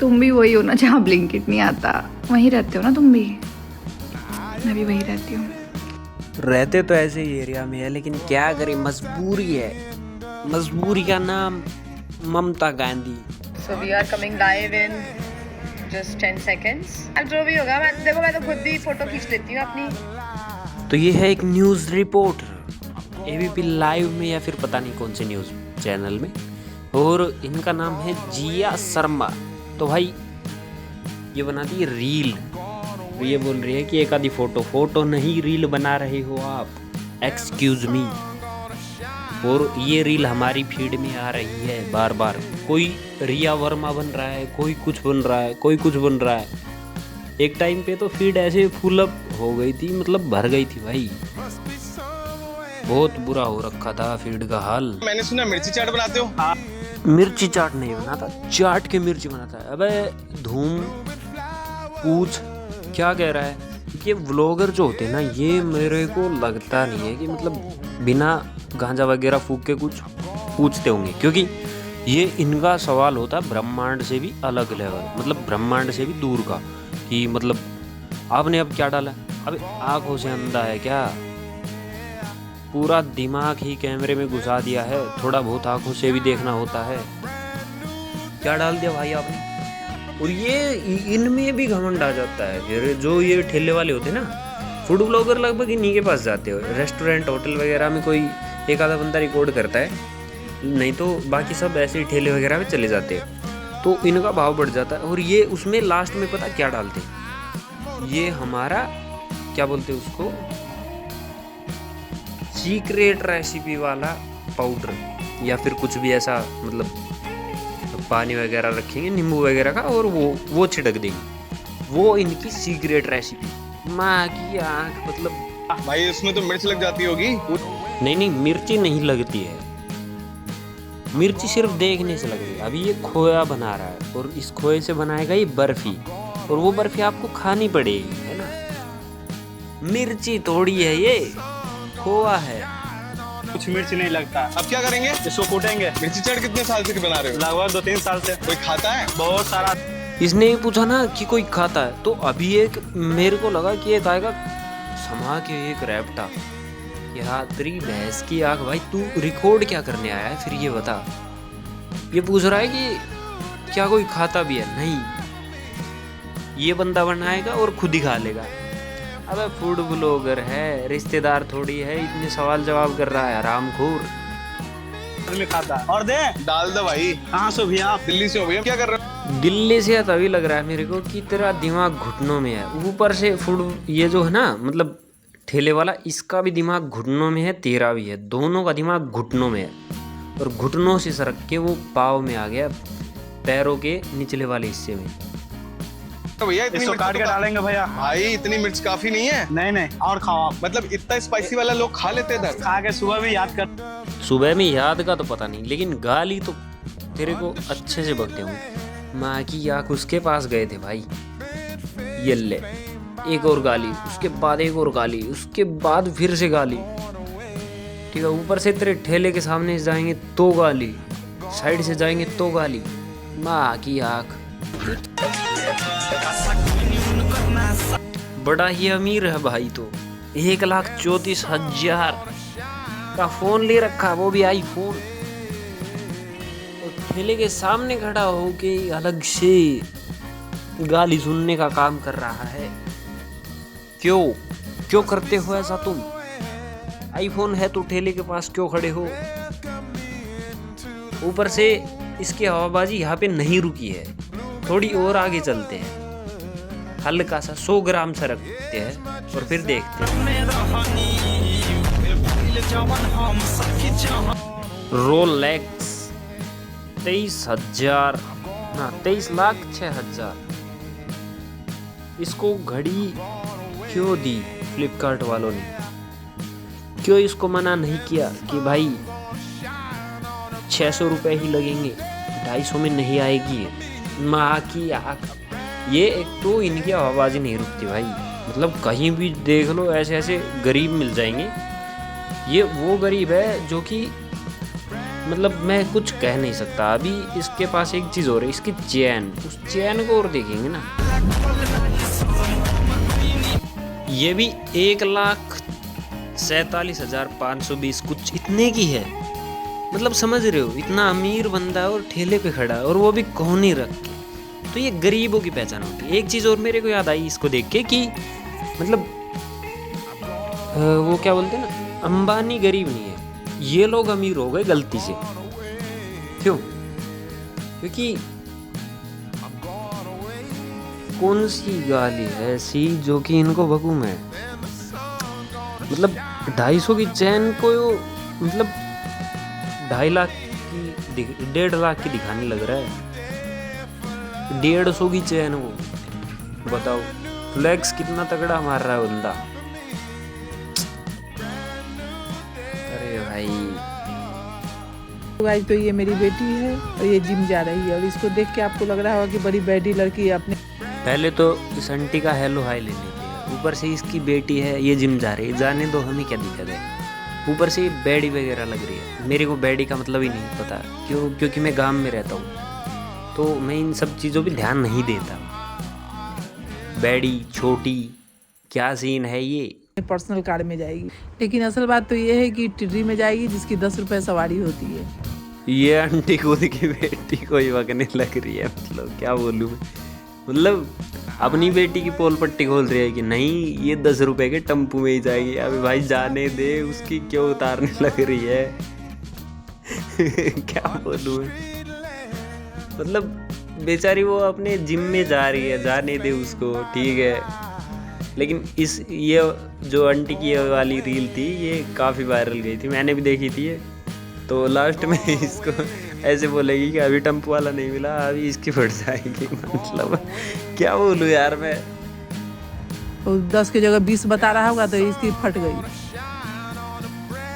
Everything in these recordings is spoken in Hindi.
तुम भी वही हो ना जहाँ ब्लिंकिट नहीं आता, वहीं रहते हो ना तुम भी? मैं भी वहीं रहती हूँ। रहते तो ऐसे ही एरिया में है, लेकिन क्या करें, मजबूरी है। मजबूरी का नाम ममता Gandhi. So we are coming live in just 10 seconds. अब जो भी होगा, मैं तो खुद भी फोटो खींच लेती हूँ अपनी। तो ये है एक न्यूज़ रिपोर्टर एबीपी लाइव में, या फिर पता नहीं कौन से न्यूज़ चैनल में, और इनका नाम है जिया शर्मा। तो भाई ये बनाती है रील। तो ये बोल रही है कि एक आधी फोटो नहीं, रील बना रहे हो आप, एक्सक्यूज मी। और ये रील हमारी फीड में आ रही है बार बार। कोई रिया वर्मा बन रहा है, कोई कुछ बन रहा है, कोई कुछ बन रहा है। एक टाइम पे तो फीड ऐसे फुल अप हो गई थी, मतलब भर गई थी भाई। बहुत बुरा हो रखा था फीड का हाल। मैंने सुना मिर्ची चाट बनाते हो। मिर्ची चाट नहीं बनाता, चाट के मिर्ची बनाता है। अबे धूम पूछ क्या कह रहा है। ये व्लॉगर जो होते हैं ना, ये मेरे को लगता नहीं है कि मतलब बिना गांजा वगैरह फूक के कुछ पूछते होंगे, क्योंकि ये इनका सवाल होता है ब्रह्मांड से भी अलग लेवल, मतलब ब्रह्मांड से भी दूर का। कि मतलब आपने अब क्या डाला, अब आंखों से अंधा है क्या? पूरा दिमाग ही कैमरे में घुसा दिया है, थोड़ा बहुत आंखों से भी देखना होता है। क्या डाल दिया भाई आपने? और ये इनमें भी घमंड आ जाता है। फिर जो ये ठेले वाले होते हैं ना, फूड ब्लॉगर, लगभग इन्हीं के पास जाते हो। रेस्टोरेंट होटल वगैरह में कोई एक आधा बंदा रिकॉर्ड करता है, नहीं तो बाकी सब ऐसे ही ठेले वगैरह में चले जाते हैं। तो इनका भाव बढ़ जाता है। और ये उसमें लास्ट में पता क्या डालते हैं, ये हमारा क्या बोलते हैं उसको, सीक्रेट रेसिपी वाला पाउडर, या फिर कुछ भी ऐसा, मतलब पानी वगैरह रखेंगे नींबू वगैरह का, और वो छिड़क देंगे। वो इनकी सीक्रेट रेसिपी। माँ की आँख, मतलब भाई उसमें तो मिर्च लग जाती होगी। नहीं, मिर्ची नहीं लगती है, मिर्ची सिर्फ देखने से लगती है। अभी ये खोया बना रहा है, और इस खोए से बनाएगा ये बर्फी, और वो बर्फी आपको खानी पड़ेगी, है ना। मिर्ची थोड़ी है, ये खोआ है। कुछ मिर्च नहीं लगता। अब क्या करेंगे? इसको कूटेंगे। मिर्ची चाट कितने साल से बना रहे हो? लगभग 2-3 साल से। कोई खाता है? बहुत सारा। इसने ये पूछा ना कि कोई खाता है, तो अभी एक मेरे को लगा कि एक आएगा समा के एक रैप्टा। यार तेरी भैंस की आंख, भाई तू रिकॉर्ड क्या करने आया है फिर, ये बता। ये पूछ रहा है कि क्या कोई खाता भी है? नहीं, ये बंदा बनाएगा और खुद ही खा लेगा। अबे फूड ब्लॉगर है, रिश्तेदार थोड़ी है, इतने सवाल जवाब कर रहा है हरामखोर। में खाता और दे डाल दो भाई। कहाँ से भैया आप? दिल्ली से हो भैया। क्या कर रहे हो? दिल्ली से तभी लग रहा है मेरे को कि तेरा दिमाग घुटनों में है। ऊपर से फूड ये जो है ना, मतलब ठेले वाला, इसका भी दिमाग घुटनों में है, तेरा भी है, दोनों का दिमाग घुटनों में है। और घुटनों से सरक के वो पाँव में आ गया, पैरों के निचले वाले हिस्से में। तो भैया इतनी इसको मिर्च काट के तो डालेंगे भैया। भाई इतनी मिर्च काफी नहीं है। नहीं और खाओ आप। मतलब इतना स्पाइसी वाला लोग खा लेते हैं? खा के सुबह भी याद कर। सुबह में याद का तो पता नहीं, लेकिन गाली तो तेरे को अच्छे से बकते हूँ। माँ की आँख उसके पास गए थे भाई, ये ले एक और गाली, उसके बाद एक और गाली, उसके बाद फिर से गाली, ठीक है। ऊपर से तेरे ठेले के सामने से जाएंगे तो गाली, साइड से जाएंगे तो गाली। माँ की आँख। बड़ा ही अमीर है भाई, तो 1,34,000 का फोन ले रखा, वो भी आईफोन। और ठेले के सामने खड़ा होके अलग से गाली सुनने का काम कर रहा है। क्यों करते हो ऐसा तुम? आईफोन है तो ठेले के पास क्यों खड़े हो? ऊपर से इसकी हवाबाजी यहाँ पे नहीं रुकी है, थोड़ी और आगे चलते हैं, हल्का सा 100 ग्राम सा रखते हैं और फिर देखते हैं। रोलेक्स 23,000 ना 23,06,000। इसको घड़ी क्यों दी फ्लिपकार्ट वालों ने? क्यों इसको मना नहीं किया कि भाई 600 रुपये ही लगेंगे, 250 में नहीं आएगी? माँ की आँख। ये एक तो इनकी आवाज़ नहीं रुकती भाई, मतलब कहीं भी देख लो ऐसे ऐसे गरीब मिल जाएंगे। ये वो गरीब है जो कि मतलब मैं कुछ कह नहीं सकता। अभी इसके पास एक चीज़ और है, इसकी चैन, उस चैन को और देखेंगे ना, ये भी 1,47,520 कुछ इतने की है। मतलब समझ रहे हो, इतना अमीर बंदा है और ठेले पे खड़ा है, और वो भी कोहनी रख के। तो ये गरीबों की पहचान होती है। एक चीज़ और मेरे को याद आई इसको देख के कि मतलब वो क्या बोलते हैं ना, अंबानी गरीब नहीं है, ये लोग अमीर हो गए गलती से। क्यों? क्योंकि कौन सी गाली है ऐसी जो कि इनको वकूम है। मतलब 250 की चैन को मतलब 2.5 लाख की 1.5 लाख की दिखाने लग रहा है। 150 की चैन वो, बताओ फ्लेक्स कितना तगड़ा मार रहा है बंदा। अरे भाई गाइस, तो ये मेरी बेटी है और ये जिम जा रही है, और इसको देख के आपको लग रहा होगा कि बड़ी बैडी लड़की है। अपने पहले तो इस आंटी का हेलो हाय ले लेते हैं, ऊपर से इसकी बेटी है, ये जिम जा रही है, जाने दो, हमें क्या दिक्कत है। ऊपर से ये बैडी वगैरह लग रही है। मेरे को बैडी का मतलब ही नहीं पता, क्योंकि मैं गांव में रहता हूँ, तो मैं इन सब चीज़ों पे ध्यान नहीं देता। बैडी छोटी क्या सीन है ये। पर्सनल कार में जाएगी, लेकिन असल बात तो ये है कि टिड्री में जाएगी जिसकी 10 रुपये सवारी होती है। ये आंटी खुद की बेटी को ही वकने लग रही है। मतलब क्या बोलूँ मैं, मतलब अपनी बेटी की पोल पट्टी खोल रही है कि नहीं ये 10 रुपए के टम्पू में ही जाएगी। अभी भाई जाने दे, उसकी क्यों उतारने लग रही है। क्या बोलूँ मैं, मतलब बेचारी वो अपने जिम में जा रही है, जाने दे उसको, ठीक है। लेकिन ये जो आंटी की ये वाली रील थी, ये काफ़ी वायरल गई थी, मैंने भी देखी थी। तो लास्ट में इसको ऐसे बोलेगी कि अभी टम्पू वाला नहीं मिला, अभी इसकी फट जाएगी। मतलब क्या बोलूँ यार मैं। तो 10 की जगह 20 बता रहा होगा तो इसकी फट गई।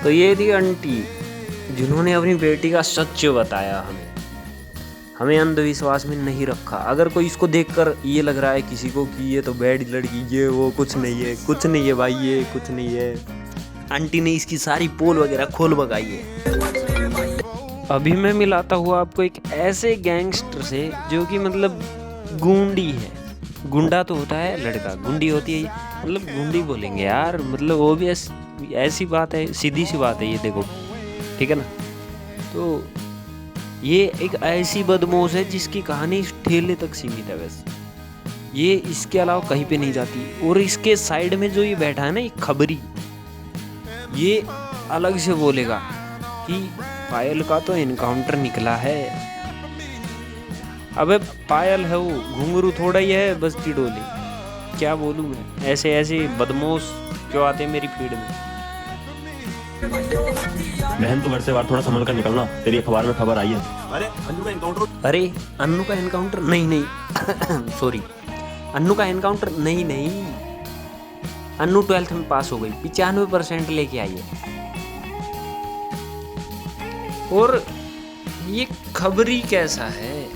तो ये थी आंटी जिन्होंने अपनी बेटी का सच बताया हमें अंधविश्वास में नहीं रखा। अगर कोई इसको देखकर ये लग रहा है किसी को कि ये तो बैड लड़की, ये वो, कुछ नहीं है, कुछ नहीं है भाई, ये कुछ नहीं है। आंटी ने इसकी सारी पोल वगैरह खोल बगाई है। अभी मैं मिलाता हुआ आपको एक ऐसे गैंगस्टर से जो कि मतलब गुंडी है। गुंडा तो होता है लड़का, गुंडी होती है, मतलब गुंडी बोलेंगे यार, मतलब वो भी ऐसी बात है, सीधी सी बात है ये, देखो ठीक है ना। तो ये एक ऐसी बदमाश है जिसकी कहानी इस ठेले तक सीमित है। वैसे ये इसके अलावा कहीं पे नहीं जाती। और इसके साइड में जो ये बैठा है ना, ये खबरी, ये अलग से बोलेगा कि पायल का तो एनकाउंटर निकला है। अबे पायल है वो, घुंघरू थोड़ा ही है, बस की डोली। क्या बोलूँ मैं, ऐसे ऐसे बदमाश क्यों आते हैं मेरी फीड में। बहन तो घर से बाहर थोड़ा संभल कर निकलना, तेरी अखबार में खबर आई है। अरे अन्नू का एनकाउंटर नहीं सॉरी, अन्नू का एनकाउंटर नहीं। अन्नू 12th में पास हो गई, 95% लेके आई है। और ये खबरी कैसा है,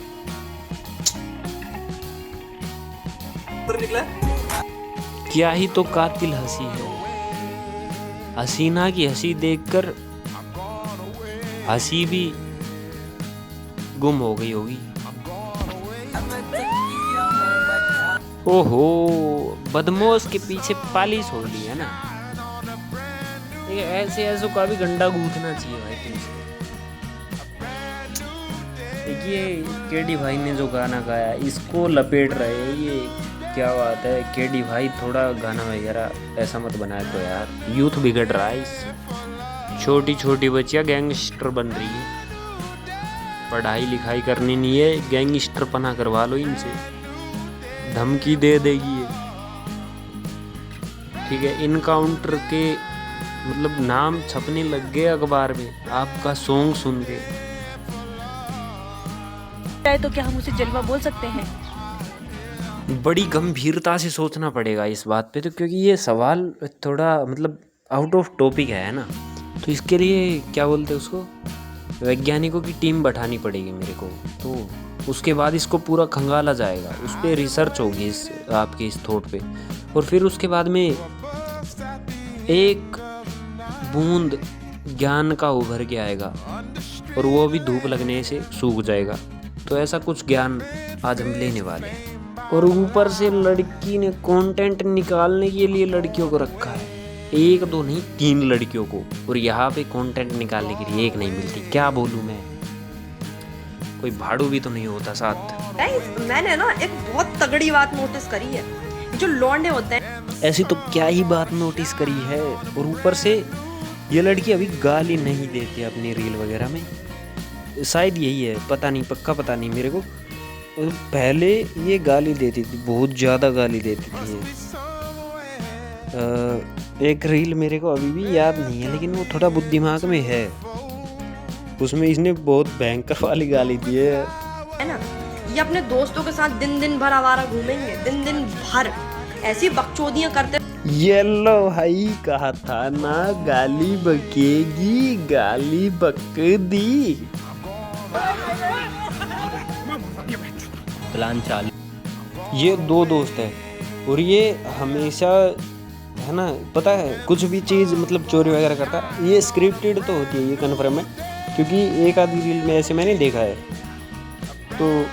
क्या ही तो कातिल हंसी है। हसीना की हंसी देखकर हंसी भी गुम हो गई होगी। ओहो, बदमाश के पीछे पालिश हो ली है ना। ये ऐसे का भी गंडा गूंथना चाहिए भाई तुमसे। देखिए केडी भाई ने जो गाना गाया, इसको लपेट रहे हैं, ये क्या बात है। केडी भाई थोड़ा गाना वगैरह ऐसा मत बनाया तो यार, यूथ बिगड़ रहा है इससे। छोटी छोटी बच्चियां गैंगस्टर बन रही है, पढ़ाई लिखाई करनी नहीं है, गैंगस्टर पना करवा लो इनसे, धमकी दे देगी ये, ठीक है। इनकाउंटर के मतलब नाम छपने लग गए अखबार में आपका सॉन्ग सुन के। तो क्या हम उसे जलवा बोल सकते हैं? बड़ी गंभीरता से सोचना पड़ेगा इस बात पे तो, क्योंकि ये सवाल थोड़ा मतलब आउट ऑफ टॉपिक है ना। तो इसके लिए क्या बोलते हैं उसको, वैज्ञानिकों की टीम बैठानी पड़ेगी मेरे को। तो उसके बाद इसको पूरा खंगाला जाएगा, उस पर रिसर्च होगी इस आपके इस थॉट पे, और फिर उसके बाद में एक बूंद ज्ञान का उभर के आएगा। और वो भी धूप लगने से सूख जाएगा। तो ऐसा कुछ ज्ञान आज हम लेने वाले हैं। और ऊपर से लड़की ने कंटेंट निकालने के लिए लड़कियों को रखा है, एक दो नहीं 3 लड़कियों को, और यहाँ पे कंटेंट निकालने के लिए एक नहीं मिलती। क्या बोलूँ मैं, कोई भाड़ू भी तो नहीं होता साथ। मैंने ना एक बहुत तगड़ी बात नोटिस करी है, जो लौंडे होते हैं। ऐसी तो क्या ही बात नोटिस करी है। और ऊपर से ये लड़की अभी गाली नहीं देती अपनी रील वगैरह में, शायद यही है, पता नहीं, पक्का पता नहीं मेरे को। पहले ये गाली देती थी, बहुत ज़्यादा गाली देती थी ये। एक रील मेरे को अभी भी याद नहीं है, लेकिन वो थोड़ा बहुत दिमाग में है। उसमें इसने बहुत भयंकर वाली गाली दी है ना। ये अपने दोस्तों के साथ दिन दिन भर आवारा घूमेंगे, दिन दिन भर ऐसी बकचोदियां करते। येलो भाई कहा था ना, गाली बकेगी, गाली बक दी। प्लान चालू। ये 2 दोस्त है और ये हमेशा, है ना, पता है कुछ भी चीज़ मतलब चोरी वगैरह करता है, ये स्क्रिप्टेड तो होती है, ये कन्फर्म है, क्योंकि एक आधी रील में ऐसे मैंने देखा है। तो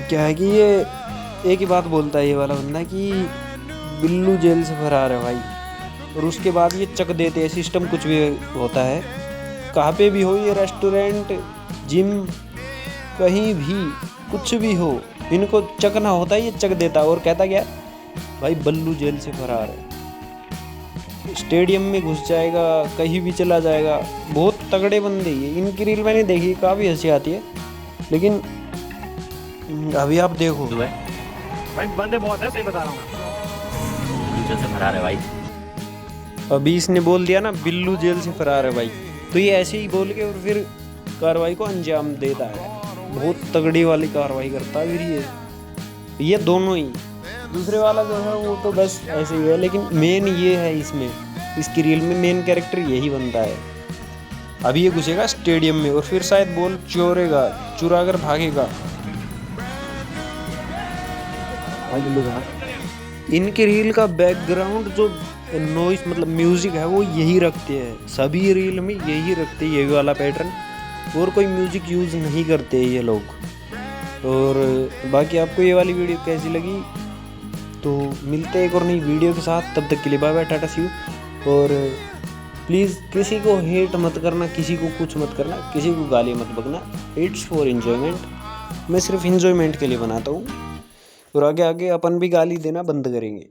क्या है कि ये एक ही बात बोलता है ये वाला बंदा कि बिल्लू जेल से फरार है भाई, और उसके बाद ये चक देते हैं। सिस्टम कुछ भी होता है, कहाँ पे भी हो, ये रेस्टोरेंट, जिम, कहीं भी कुछ भी हो, इनको चकना होता है, ये चक देता है। और कहता क्या भाई, बल्लू जेल से फरार है, स्टेडियम में घुस जाएगा, कहीं भी चला जाएगा। बहुत तगड़े बंदे ये। इनकी रील मैंने देखी, काफ़ी हंसी आती है, लेकिन अभी आप देखो भाई बंदे बहुत है, सही बता रहा हूँ। जेल से फरार है भाई। अभी इसने बोल दिया ना बिल्लू जेल से फरार है भाई, तो ये ऐसे ही बोल के और फिर कार्रवाई को अंजाम देता है। बहुत तगड़ी वाली कार्रवाई करता है फिर ये दोनों ही। दूसरे वाला जो है वो तो बस ऐसे ही है, लेकिन मेन ये है इसमें, इसकी रील में मेन कैरेक्टर यही बनता है। अभी ये घुसेगा स्टेडियम में और फिर शायद बॉल चोरेगा, चुरा कर भागेगा। इनकी रील का बैकग्राउंड जो नॉइस मतलब म्यूजिक है वो यही रखते हैं, सभी रील में यही रखते हैं, यही वाला पैटर्न, और कोई म्यूजिक यूज़ नहीं करते ये लोग। और बाकी आपको ये वाली वीडियो कैसी लगी, तो मिलते हैं एक और नई वीडियो के साथ। तब तक के लिए bye bye, tata see you. और प्लीज़ किसी को हेट मत करना, किसी को कुछ मत करना, किसी को गाली मत बकना। It's for enjoyment. मैं सिर्फ एंजॉयमेंट के लिए बनाता हूँ, और आगे आगे अपन भी गाली देना बंद करेंगे।